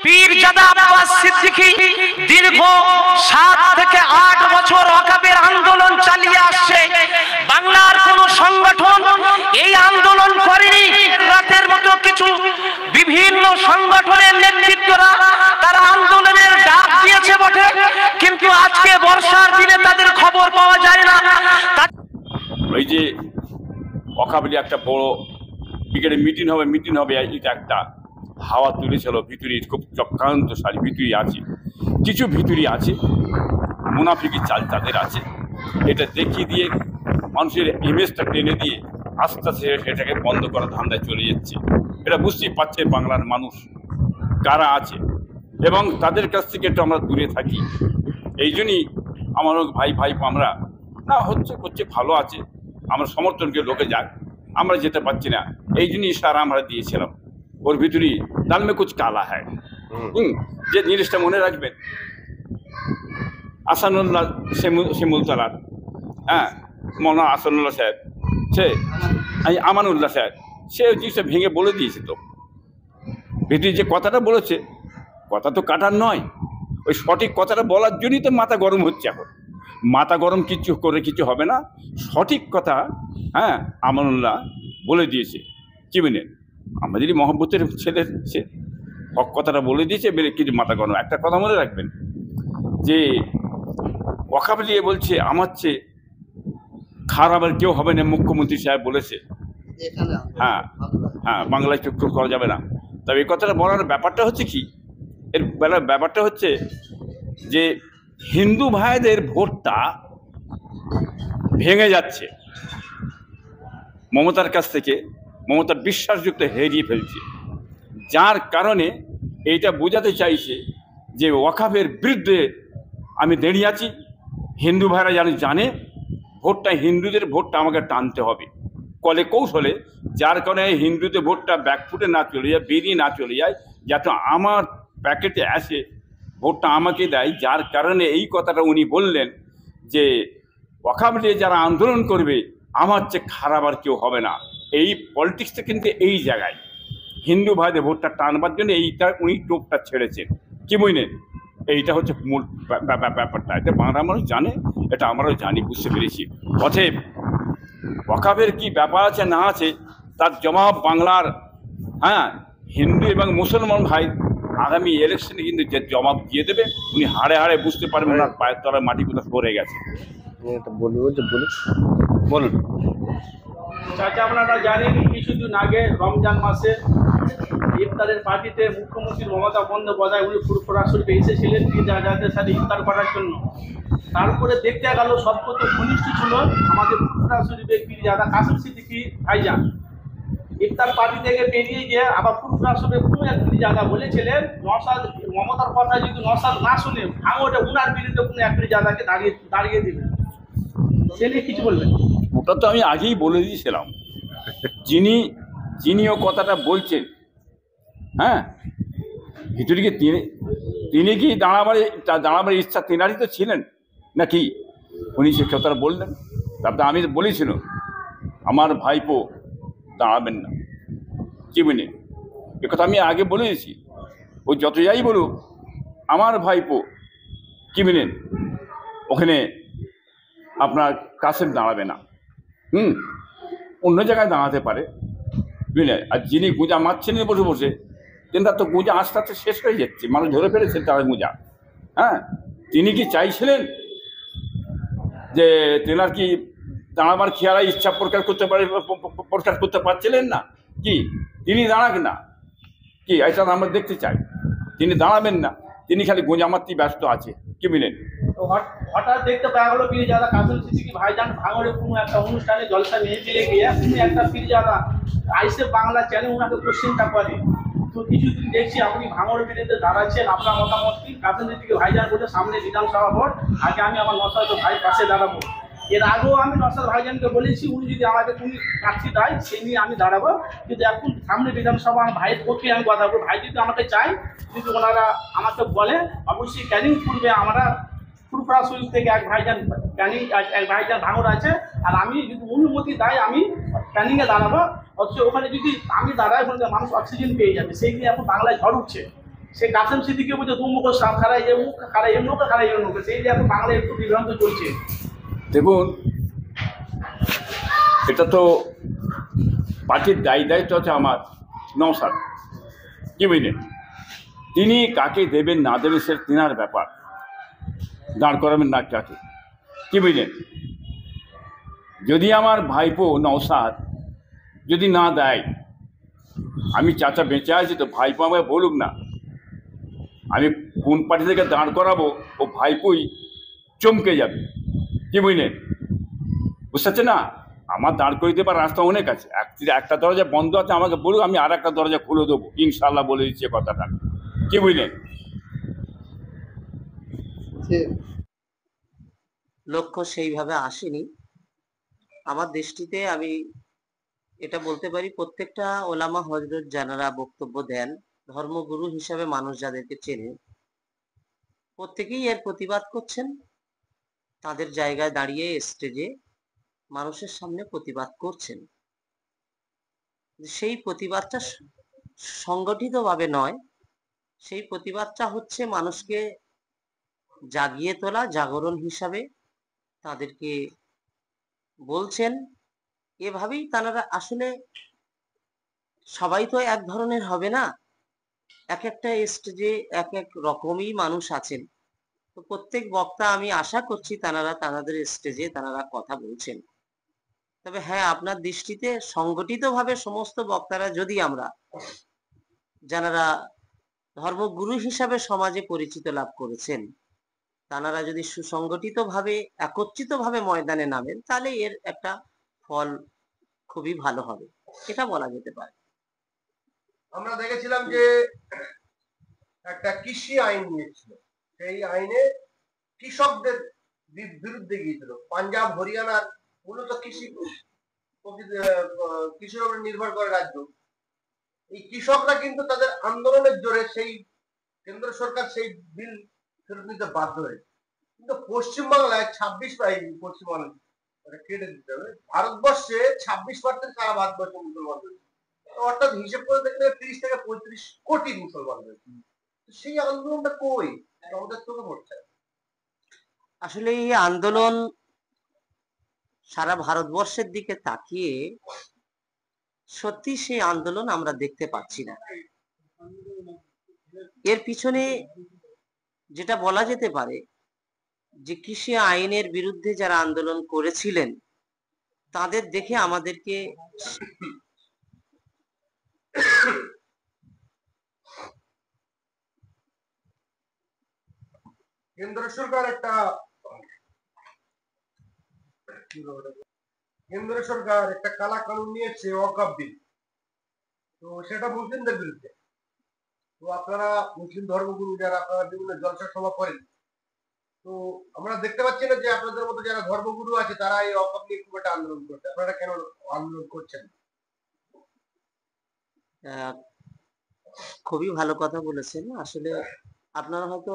পীরজাদা আব্বাস সিদ্দিকী দীর্ঘ 7 থেকে 8 বছর ওয়াকফের আন্দোলন চালিয়ে আসছে। বাংলার কোন সংগঠন এই আন্দোলন করেনি। রাতের মতো কিছু বিভিন্ন সংগঠনের নেতৃত্বরা তারা আন্দোলনের ডাক দিয়েছে বটে, কিন্তু আজকে বর্ষার দিনে তাদের খবর পাওয়া যায় না। ওই যে ওয়াকফে একটা বড় বিকেলে মিটিং হবে এটা একটা হাওয়া তুলেছিল। ভিতরে খুব চক্রান্তশালী ভিতরি আছে, কিছু ভিতরি আছে, মুনাফিকি চাল তাদের আছে। এটা দেখিয়ে দিয়ে মানুষের ইমেজটা টেনে দিয়ে আস্তে আস্তে সেটাকে বন্ধ করার ধান্দায় চলে যাচ্ছে। এটা বুঝতেই পারছে বাংলার মানুষ কারা আছে, এবং তাদের কাছ থেকে একটু আমরা দূরে থাকি। এই জন্যই আমার ভাই আমরা না করছে ভালো আছে, আমরা সমর্থনকে লোকে যাক, আমরা যেতে পারছি না, এই জন্যই ইশারা আমরা দিয়েছিলাম। ওর ভিতরে দাল মে কুছ কালা হ্যায়। যে জিনিসটা মনে রাখবেন, আসানুল্লাহ শিমুলতলার মৌলানা আসানুল্লাহ সাহেব, সে আমানুল্লাহ সাহেব, সে জিনিসটা ভেঙে বলে দিয়েছে। তো ভিতরে যে কথাটা বলেছে, কথা তো কাটার নয়, ওই সঠিক কথাটা বলার জন্যই তো মাথা গরম হচ্ছে। এখন মাথা গরম কিছু হবে না, সঠিক কথা আমানুল্লাহ বলে দিয়েছে। কি বলেন, আমাদেরই মহব্বতের ছেলের সে হক কথাটা বলে দিয়েছে, কিছু মাথা গরম। একটা কথা মনে রাখবেন যে ওয়াকফ নিয়ে বলছে আমার চেয়ে খারাপ আর কেউ হবে না, মুখ্যমন্ত্রী সাহেব বলেছে। বাংলায় চুক্তি করা যাবে না। তবে এই কথাটা বলার ব্যাপারটা হচ্ছে কি, এর ব্যাপারটা হচ্ছে যে হিন্দু ভাইদের ভোটটা ভেঙে যাচ্ছে, মমতার কাছ থেকে মমতার বিশ্বাসযুক্ত হারিয়ে ফেলছে। যার কারণে এইটা বোঝাতে চাইছে যে ওয়াকফের বিরুদ্ধে আমি দাঁড়িয়ে আছি। হিন্দু ভাইরা জানে ভোটটা হিন্দুদের ভোটটা আমাকে টানতে হবে কলে কৌশলে, যার কারণে হিন্দুদের ভোটটা ব্যাকফুটে না চলে যায়, বেরিয়ে না চলে যায়, যাতে আমার প্যাকেটে আসে ভোটটা আমাকে দেয়। যার কারণে এই কথাটা উনি বললেন যে ওয়াকফ নিয়ে যারা আন্দোলন করবে আমার চেয়ে খারাপ আর কেউ হবে না। এই পলিটিক্সটা কিন্তু এই জায়গায় হিন্দু ভাইদের ভোটটা টানবার জন্য এইটা উনি টোপটা ছেড়েছেন। কি বুঝলেন, এইটা হচ্ছে মূল ব্যাপারটা। এটা বাংলা মানুষ জানে, এটা আমরাও জানি, বুঝতে পেরেছি। অতএব ওয়াকফের কি ব্যাপার আছে না আছে তার জবাব বাংলার হিন্দু এবং মুসলমান ভাই আগামী ইলেকশনে কিন্তু যে জবাব দিয়ে দেবে। উনি হাড়ে হাড়ে বুঝতে পারবেন ওনার পায়ের তলায় মাটি কোথাও সরে গেছে। বলুন চাচা, আপনারা জানেন কিছুদিন আগে রমজান মাসে ইফতারের পার্টিতে মুখ্যমন্ত্রী মমতা বন্দ্যোপাধ্যায় উনি ফুরফুরা শরীফে এসেছিলেন পীরজাদাদের সাথে ইফতার করার জন্য। তারপরে দেখতে গেল সবচেয়ে ঘনিষ্ঠ ছিল আমাদের ফুরফুরা শরীফের পীরজাদা কাসেম সিদ্দিকী ভাইজান। ইফতার পার্টি থেকে বেরিয়ে গিয়ে আবার ফুরফুরা শরীফের কোনো এক পীরজাদা বলেছিলেন নওশাদ মমতার কথা যদি নওশাদ না শুনে ভাঙড়ে উনার বিরুদ্ধে কোনো এক পীরজাদাকে দাঁড়িয়ে দিবেন। সে নিয়ে কিছু বলবেন? ওটা তো আমি আগেই বলে দিয়েছিলাম। যিনিও কথাটা বলছেন, ভিতরে কি তিনি কি দাঁড়াবার ইচ্ছা তেনারই তো ছিলেন নাকি? উনি সে কথাটা বললেন। তারপরে আমি বলেছিল আমার ভাইপো দাঁড়াবেন না। কি বলে এ কথা আমি আগে বলে দিয়েছি। ও যত যাই বলুক আমার ভাইপো কি বলেন ওখানে আপনার কাসেম দাঁড়াবে না। অন্য জায়গায় দাঁড়াতে পারে বুঝলেন। আর যিনি গুঁজা মারছেন বসে বসে, কিন্তু তার তো গুঁজা আস্তে আস্তে শেষ হয়ে যাচ্ছে, মানুষ ধরে ফেলেছে তার গুঁজা। তিনি কি চাইছিলেন যে তেনার কি দাঁড়াবার খেয়াল ইচ্ছা প্রকাশ করতে পারছিলেন না কি? তিনি দাঁড়াক না কি, এটা আমরা দেখতে চাই। তিনি দাঁড়াবেন না, তিনি খালি গোঁজা মারতেই ব্যস্ত আছে। কি মিলেন হঠাৎ দেখতে পাওয়া গেল পীরজাদা কাসেম সিদ্দিকী ভাইজান ভাঙড়ে কোনো একটা অনুষ্ঠানে জলসা নিয়ে চলে গিয়ে তিনি একটা পীরজাদা আইসে বাংলা চ্যানেল ওনাকে কোশ্চেনটা করে। তো কিছুদিন দেখছি আপনি ভাঙড়ের বিরুদ্ধে দাঁড়াচ্ছেন, আপনার মতামত কি? কাসেম সিদ্দিকী ভাইজান বলে সামনে বিধানসভা ভোট, আগে আমি আমার নওশাদ ভাই পাশে দাঁড়াবো। এর আগেও আমি নওশাদ ভাইজানকে বলেছি উনি যদি আমাকে কোনো প্রার্থী দেয় সেই নিয়ে আমি দাঁড়াবো, কিন্তু এখন সামনে বিধানসভা আমার ভাইয়ের পক্ষে আমি কথা বলবো। ভাই যদি আমাকে চাই, যদি ওনারা আমাকে বলে, অবশ্যই ক্যানিং পূর্বে আমরা ফুরফুরা শরীফ থেকে এক ভাইজান ক্যানিং, এক ভাইজান ভাঙড় আছে, আর আমি যদি অনুমতি দেয় আমি ক্যানিংয়ে দাঁড়াবো। অথচ ওখানে যদি আমি দাঁড়াই ওখানে মানুষ অক্সিজেন পেয়ে যাবে, সেই নিয়ে এখন বাংলায় ঝড় উঠছে। সে কাসেম সিদ্দিকি বলছে দু মুখ সাপ খারাই যে মুখ খারাই এর মুখে খারাই এর মুখে, সেই যে এখন বাংলায় একটু বিভ্রান্ত চলছে। দেখুন, এটা তো পার্টির দায়িত্ব হচ্ছে আমার নওশাদ, কি বুঝলেন? তিনি কাকে দেবেন না দেবেন সে তিনার ব্যাপার, দাঁড় করাবেন না কাকে, কি বুঝলেন? যদি আমার ভাইপো নওশাদ যদি না দেয়, আমি চাচা বেঁচে আছি তো ভাইপো আমাকে বলুক না, আমি কোন পার্টি থেকে দাঁড় করাবো ও ভাইপোই চমকে যাবে, কি বুঝলেন? বুঝতে পারছেন না? আমার দাঁড় করে দিতে পারার রাস্তা অনেক আছে, একটা দরজা বন্ধ আছে আমাকে বলুক, আমি আর একটা দরজা খুলে দেবো, ইনশাল্লাহ বলে দিচ্ছি কথাটা, কি বুঝলেন? লক্ষ্য সেইভাবে আসেনি আমার দৃষ্টিতে। আমি এটা বলতে পারি, প্রত্যেকটা ওলামা হযরত যারা বক্তব্য দেন, ধর্মগুরু হিসাবে মানুষ যাদেরকে চেনে, প্রত্যেকেই এর প্রতিবাদ করছেন, তাদের জায়গায় দাঁড়িয়ে স্টেজে মানুষের সামনে প্রতিবাদ করছেন। সেই প্রতিবাদটা সংগঠিতভাবে নয়, সেই প্রতিবাদটা হচ্ছে মানুষকে জাগিয়ে তোলা, জাগরণ হিসাবে তাদেরকে বলছেন। এভাবেই তারা আসলে, সবাই তো এক ধরনের হবে না, এক একটা স্টেজে এক এক রকমই মানুষ আছেন। তো প্রত্যেক বক্তা, আমি আশা করছি তারা তাদের স্টেজে তারা কথা বলছেন। তবে হ্যাঁ, আপনার দৃষ্টিতে সংগঠিতভাবে সমস্ত বক্তারা, যদি আমরা যারা ধর্মগুরু হিসাবে সমাজে পরিচিত লাভ করেছেন, তারা যদি সুসংগঠিতভাবে একত্রিতভাবে ময়দানে নামেন, তাহলে এর একটা ফল খুবই ভালো হবে, এটা বলা যেতে পারে। আমরা দেখেছিলাম যে একটা কৃষি আইন নিয়েছিল, সেই আইনে কৃষকদের বিরুদ্ধে গিয়েছিল। পাঞ্জাব হরিয়ানার মূলত কৃষির উপর নির্ভর করে রাজ্য। এই কৃষকরা কিন্তু তাদের আন্দোলনের জোরে সেই কেন্দ্র সরকার সেই বিল ফেরত নিতে বাধ্য হয়েছে। কিন্তু পশ্চিমবাংলায় পশ্চিমবাংলায় কেটে দিতে হবে, ভারতবর্ষে 26% সারা ভারতবর্ষে মুসলমান রয়েছে, অর্থাৎ হিসেব করে দেখলে 30 থেকে 35 কোটি মুসলমান রয়েছে। সেই আন্দোলনটা কই আমাদের চোখে পড়ছে? আসলে এই আন্দোলন সারা ভারতবর্ষের দিকে তাকিয়ে সত্যি সেই আন্দোলন আমরা দেখতে পাচ্ছি না। এর পিছনে যেটা বলা যেতে পারে, যে কৃষি আইনের বিরুদ্ধে যারা আন্দোলন করেছিলেন, তাদের দেখে আমাদেরকে কেন্দ্র সরকার একটা কালা কানুন নিয়েছে, ওয়াকফ বিল। তো সেটা মুসলিমদের বিরুদ্ধে। তো আপনারা মুসলিম ধর্মগুরু যারা, আপনারা বিভিন্ন জলসা সভা করেন, তো আমরা দেখতে পাচ্ছি না যে আপনাদের মতো যারা ধর্মগুরু আছে তারা এই ওয়াকফ নিয়ে খুব একটা আন্দোলন করছে। আপনারা কেন আন্দোলন করছেন? খুবই ভালো কথা বলেছেন। আসলে আপনারা হয়তো